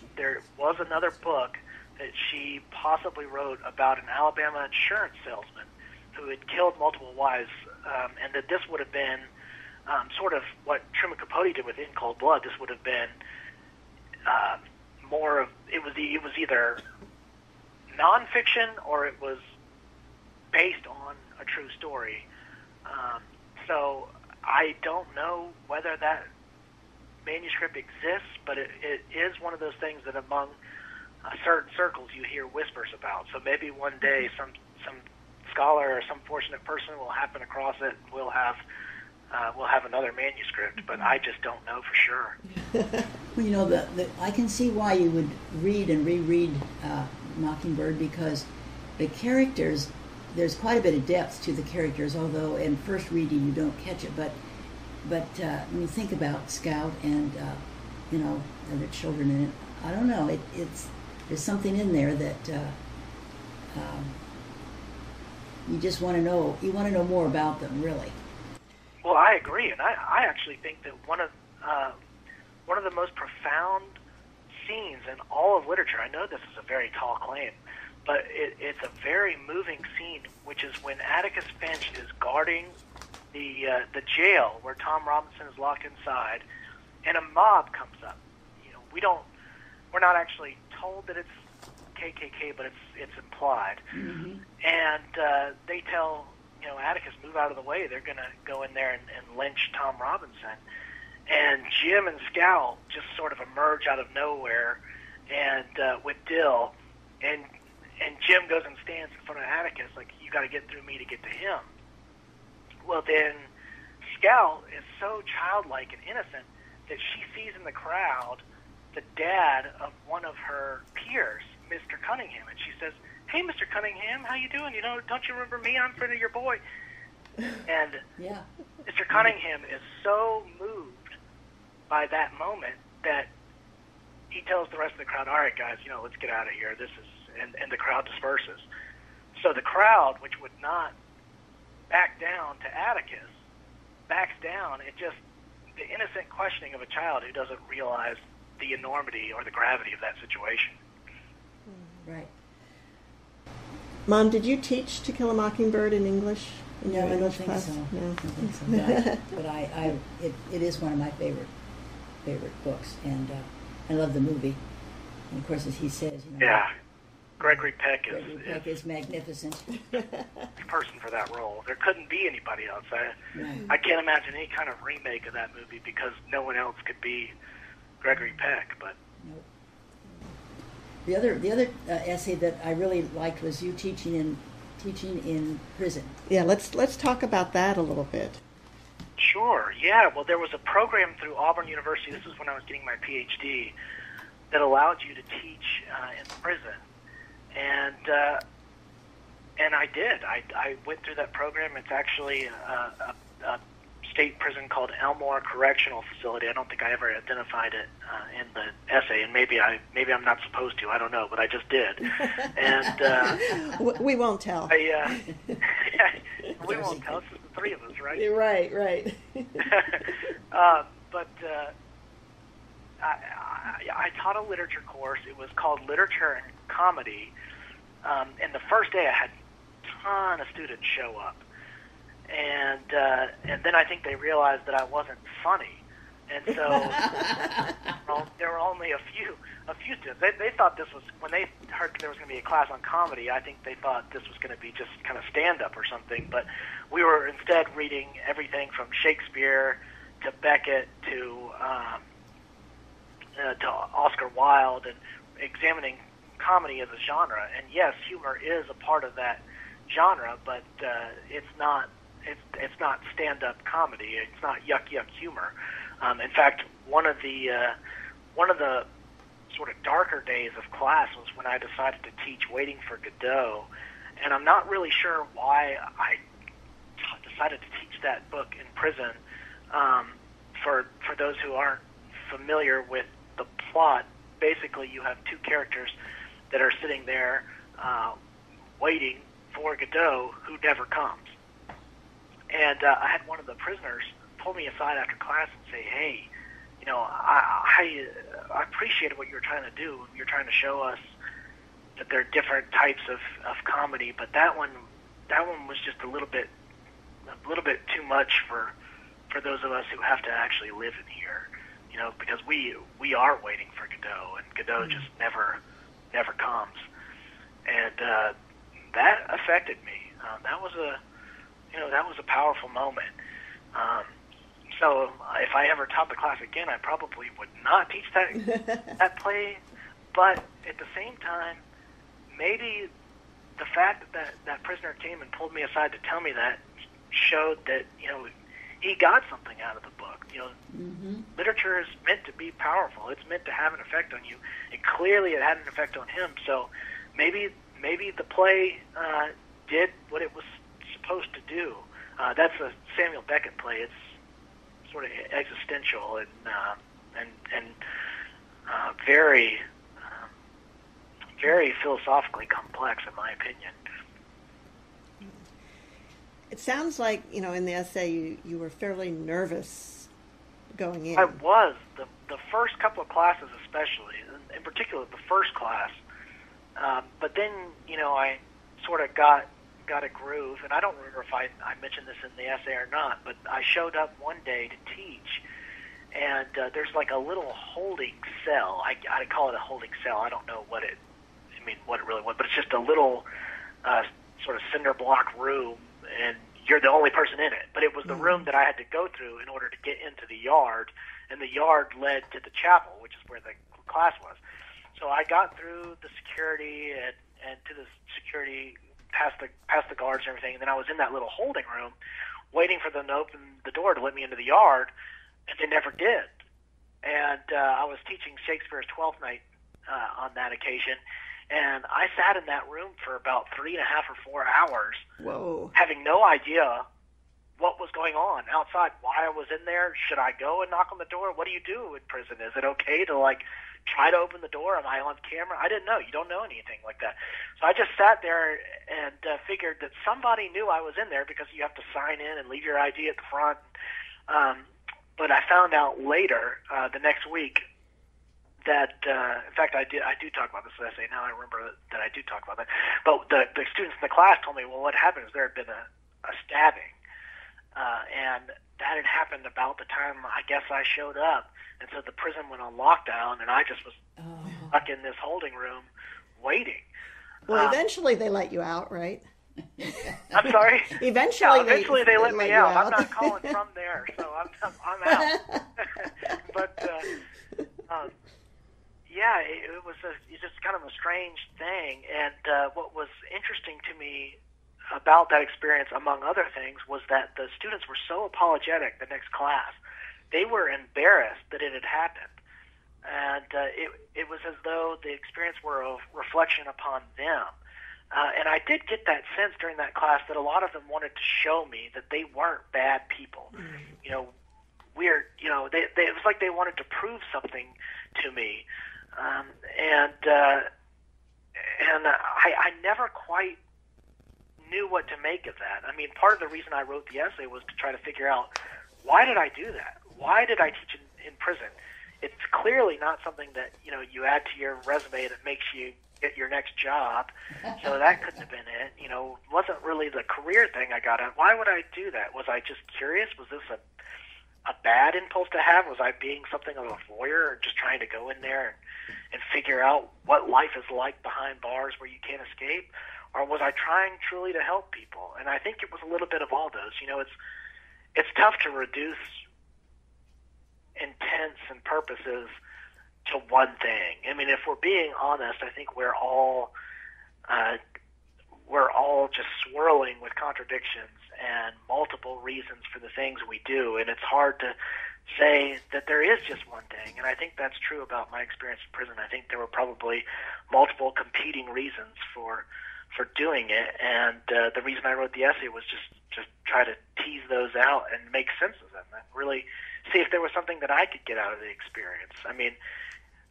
was another book that she possibly wrote about an Alabama insurance salesman who had killed multiple wives, and that this would have been sort of what Truman Capote did with In Cold Blood. This would have been more of it was either nonfiction or it was based on a true story. So I don't know whether that manuscript exists, but it is one of those things that among certain circles you hear whispers about. So maybe one day some scholar or some fortunate person will happen across it and we'll have another manuscript, but I just don't know for sure. Well, I can see why you would read and reread Mockingbird, because the characters, there's quite a bit of depth to the characters, although in first reading you don't catch it. But when you think about Scout and the children in it, I don't know. There's something in there that you just want to know. You want to know more about them, really. Well, I agree, and I actually think that one of the most profound scenes in all of literature. I know this is a very tall claim, but it's a very moving scene, which is when Atticus Finch is guarding the jail where Tom Robinson is locked inside, and a mob comes up. We're not actually told that it's KKK, but it's implied. Mm-hmm. And they tell Atticus, move out of the way. They're going to go in there and lynch Tom Robinson. And Jim and Scout just sort of emerge out of nowhere, and with Dill, and Jim goes and stands in front of Atticus like, you got to get through me to get to him. Well, then Scout is so childlike and innocent that she sees in the crowd the dad of one of her peers, Mr. Cunningham, and she says, "Hey, Mr. Cunningham, how you doing? Don't you remember me? I'm a friend of your boy." And yeah. Mr. Cunningham is so moved by that moment that he tells the rest of the crowd, "All right, guys, let's get out of here. This is," and the crowd disperses. So the crowd, which would not back down to Atticus, backs down. It just, the innocent questioning of a child who doesn't realize the enormity or the gravity of that situation. Right. Mom, did you teach To Kill a Mockingbird in English? In your English class? So. No, I don't think so. But it is one of my favorite books, and I love the movie. And of course, as he says, yeah, Gregory Peck is magnificent. Person for that role. There couldn't be anybody else. I can't imagine any kind of remake of that movie because no one else could be Gregory Peck. But nope. The other essay that I really liked was you teaching in prison. Yeah, let's talk about that a little bit. Sure. Yeah. Well, there was a program through Auburn University. This was when I was getting my PhD, that allowed you to teach in prison, and I did. I went through that program. It's actually a state prison called Elmore Correctional Facility. I don't think I ever identified it in the essay, and maybe I'm not supposed to. I don't know, but I just did. And we won't tell. We won't tell. It's just the three of us, right? Right. But I taught a literature course. It was called Literature and Comedy. And the first day I had a ton of students show up. And then I think they realized that I wasn't funny. And so there were only a a few students. They thought this was, when they heard there was going to be a class on comedy, I think they thought this was going to be just kind of stand-up or something. But we were instead reading everything from Shakespeare to Beckett to Oscar Wilde, and examining comedy as a genre. And yes, humor is a part of that genre, but it's not stand-up comedy. It's not yuck humor. In fact, one of the sort of darker days of class was when I decided to teach Waiting for Godot, and I'm not really sure why I decided to teach that book in prison. For those who aren't familiar with the plot, basically you have two characters that are sitting there waiting for Godot, who never comes. And I had one of the prisoners pull me aside after class and say, "Hey, you know, I appreciated what you're trying to do. You're trying to show us that there are different types of comedy, but that one was just a little bit too much for those of us who have to actually live in here, you know, because we are waiting for Godot, and Godot just never comes." And that affected me. That was a powerful moment. So if I ever taught the class again, I probably would not teach that play. But at the same time, maybe the fact that prisoner came and pulled me aside to tell me that showed that, you know, he got something out of the book. You know, literature is meant to be powerful. It's meant to have an effect on you. And clearly it had an effect on him. So maybe the play did what it was supposed to do. That's a Samuel Beckett play. It's sort of existential and very philosophically complex, in my opinion. It sounds like, you know, in the essay you were fairly nervous going in. I was. The first couple of classes especially, in particular the first class. But then, you know, I sort of got a groove, and I don't remember if I mentioned this in the essay or not, but I showed up one day to teach, and there's like a little holding cell. I call it a holding cell. I don't know what it really was, but it's just a little sort of cinder block room, and you're the only person in it. But it was the room that I had to go through in order to get into the yard, and the yard led to the chapel, which is where the class was. So I got through the security and to the security, past the guards and everything, and then I was in that little holding room waiting for them to open the door to let me into the yard, and they never did. And I was teaching Shakespeare's Twelfth Night on that occasion, and I sat in that room for about 3.5 or 4 hours. Whoa. Having no idea what was going on outside, why I was in there. Should I go and knock on the door? What do you do in prison? Is it okay to, like, try to open the door? Am I on camera? I didn't know. You don't know anything like that. So I just sat there and figured that somebody knew I was in there, because you have to sign in and leave your ID at the front. But I found out later, the next week, that in fact I do talk about this essay. Now I remember that I do talk about that. But the students in the class told me, well, what happened is there had been a stabbing, and that had happened about the time I guess I showed up. And so the prison went on lockdown, and I just was stuck in this holding room waiting. Well, eventually they let you out, right? I'm sorry? Eventually they let me out. I'm not calling from there, so I'm out. But, yeah, it was just kind of a strange thing. And what was interesting to me about that experience, among other things, was that the students were so apologetic the next class. They were embarrassed that it had happened. And it was as though the experience were a reflection upon them. And I did get that sense during that class that a lot of them wanted to show me that they weren't bad people. You know, it was like they wanted to prove something to me. And I never quite knew what to make of that. I mean, part of the reason I wrote the essay was to try to figure out, why did I do that? Why did I teach in prison? It's clearly not something that, you know, you add to your resume that makes you get your next job. So that couldn't have been it. You know, wasn't really the career thing I got at. Why would I do that? Was I just curious? Was this a bad impulse to have? Was I being something of a voyeur, or just trying to go in there and figure out what life is like behind bars where you can't escape? Or was I trying truly to help people? And I think it was a little bit of all those. You know, it's tough to reduce intents and purposes to one thing. I mean, if we're being honest, I think we're all just swirling with contradictions and multiple reasons for the things we do, and it's hard to say that there is just one thing. And I think that's true about my experience in prison. I think there were probably multiple competing reasons for doing it, and the reason I wrote the essay was just try to tease those out and make sense of them, and really see if there was something that I could get out of the experience. I mean,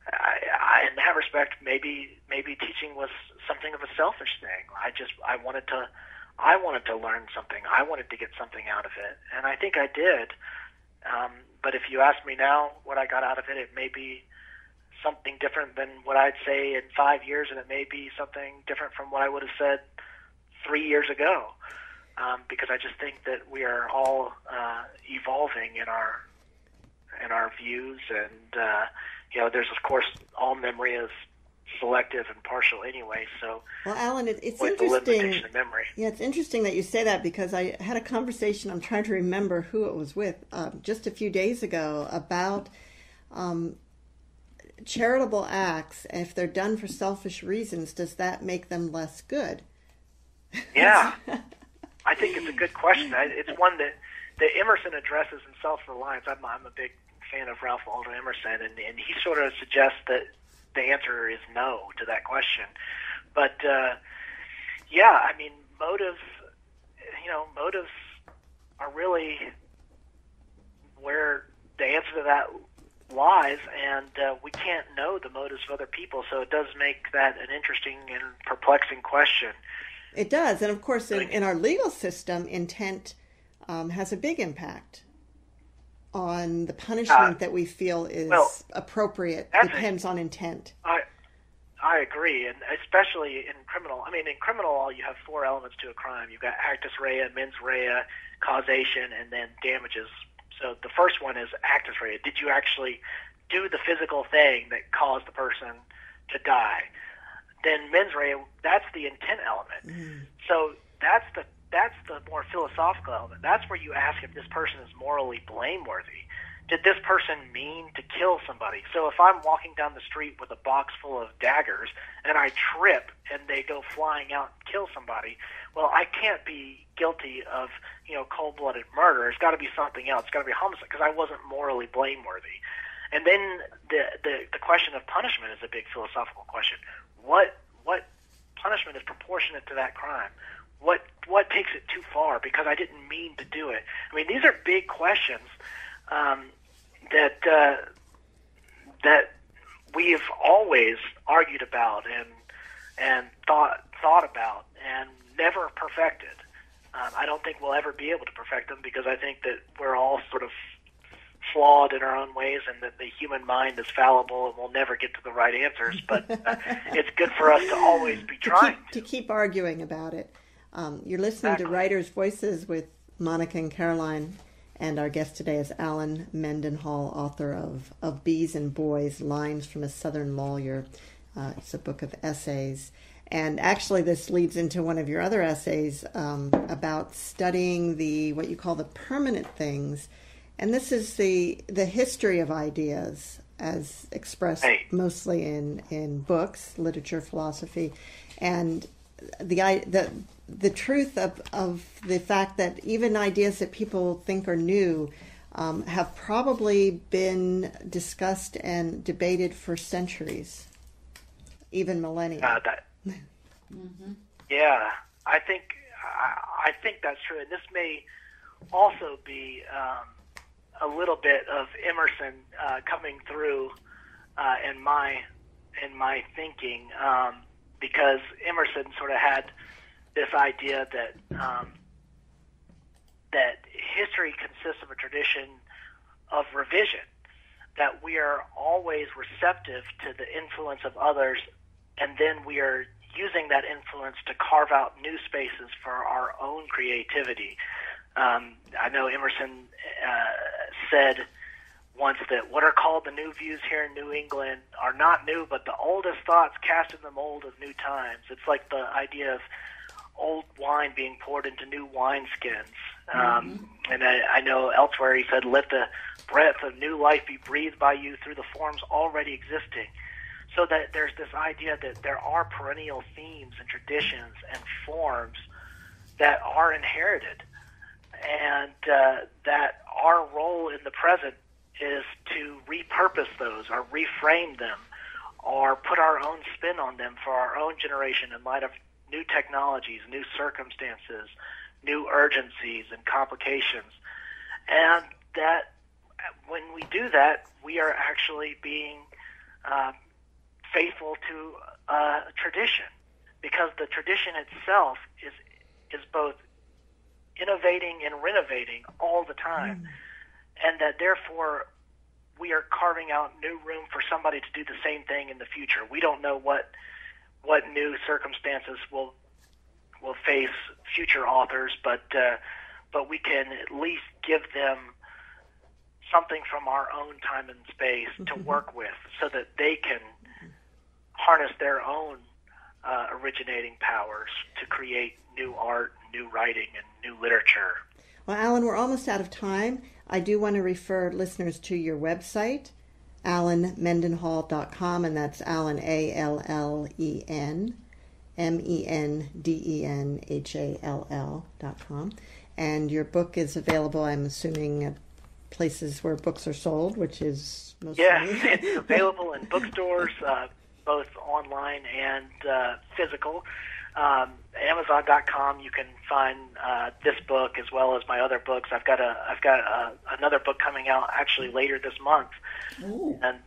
in that respect, maybe teaching was something of a selfish thing. I wanted to learn something. I wanted to get something out of it, and I think I did. But if you ask me now what I got out of it, it may be something different than what I'd say in 5 years, and it may be something different from what I would have said 3 years ago. Because I just think that we are all evolving in our views, and there's of course all memory is selective and partial anyway. So, well, Alan, it's with interesting. The limitation of memory. Yeah, it's interesting that you say that, because I had a conversation. I'm trying to remember who it was with just a few days ago about charitable acts. If they're done for selfish reasons, does that make them less good? Yeah, I think it's a good question. It's one that Emerson addresses in Self-Reliance. I'm a big fan of Ralph Waldo Emerson, and he sort of suggests that the answer is no to that question. But yeah, I mean, motives are really where the answer to that lies, and we can't know the motives of other people, so it does make that an interesting and perplexing question. It does, and of course, in our legal system, intent has a big impact on the punishment that we feel is appropriate. Depends on intent. I agree, and especially in criminal. I mean, in criminal law, you have 4 elements to a crime. You've got actus rea, mens rea, causation, and then damages. So the first one is actus rea. Did you actually do the physical thing that caused the person to die? Then mens rea, that's the intent element. So that's the more philosophical element. That's where you ask if this person is morally blameworthy. Did this person mean to kill somebody? So if I'm walking down the street with a box full of daggers and I trip and they go flying out and kill somebody, well, I can't be guilty of cold-blooded murder. It's got to be something else. It's got to be homicide, because I wasn't morally blameworthy. And then the question of punishment is a big philosophical question. What punishment is proportionate to that crime? What takes it too far because I didn't mean to do it? I mean, these are big questions that we've always argued about and thought about and never perfected. I don't think we'll ever be able to perfect them, because I think that we're all sort of flawed in our own ways, and that the human mind is fallible and we'll never get to the right answers. But it's good for us to always be trying to keep arguing about it. You're listening to Writers' Voices with Monica and Caroline, and our guest today is Allen Mendenhall, author of Bees and Boys, Lines from a Southern Lawyer. It's a book of essays. And actually this leads into one of your other essays about studying what you call the permanent things. And this is the history of ideas as expressed mostly in books, literature, philosophy, and the truth of the fact that even ideas that people think are new have probably been discussed and debated for centuries, even millennia. Yeah, I think that's true, and this may also be a little bit of Emerson coming through in my thinking, because Emerson sort of had this idea that that history consists of a tradition of revision, that we are always receptive to the influence of others, and then we are using that influence to carve out new spaces for our own creativity. I know Emerson said once that what are called the new views here in New England are not new, but the oldest thoughts cast in the mold of new times. It's like the idea of old wine being poured into new wineskins. And I know elsewhere he said, let the breath of new life be breathed by you through the forms already existing. So that there's this idea that there are perennial themes and traditions and forms that are inherited, and that our role in the present is to repurpose those or reframe them or put our own spin on them for our own generation in light of new technologies, new circumstances, new urgencies and complications. And that when we do that, we are actually being faithful to tradition, because the tradition itself is both innovating and renovating all the time, and that therefore we are carving out new room for somebody to do the same thing in the future. We don't know what new circumstances will face future authors, but we can at least give them something from our own time and space to work with, so that they can harness their own originating powers to create new art, new writing, and new literature. Well, Alan, we're almost out of time. I do want to refer listeners to your website, allenmendenhall.com, and that's Allen, ALLEN, MENDENHALL.com. And your book is available, I'm assuming, at places where books are sold, which is mostly... Yeah, it's available in bookstores, both online and physical. Amazon.com, you can find this book as well as my other books. I've got another book coming out actually later this month, and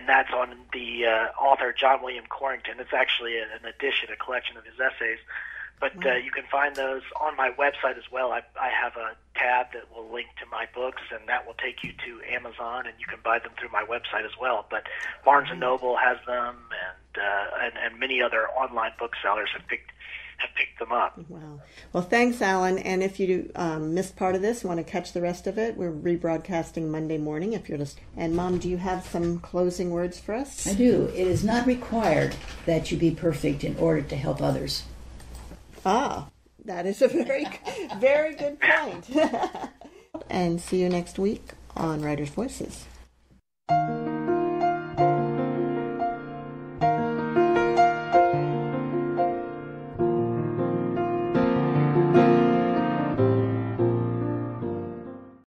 that's on the author John William Corrington. It's actually an edition, a collection of his essays. But you can find those on my website as well. I have a tab that will link to my books, and that will take you to Amazon, and you can buy them through my website as well. But Barnes & Noble has them, and many other online booksellers have picked them up. Wow. Well, thanks, Alan. And if you missed part of this, want to catch the rest of it, we're rebroadcasting Monday morning. If you're just... And Mom, do you have some closing words for us? I do. It is not required that you be perfect in order to help others. Ah, that is a very, very good point. And see you next week on Writers' Voices.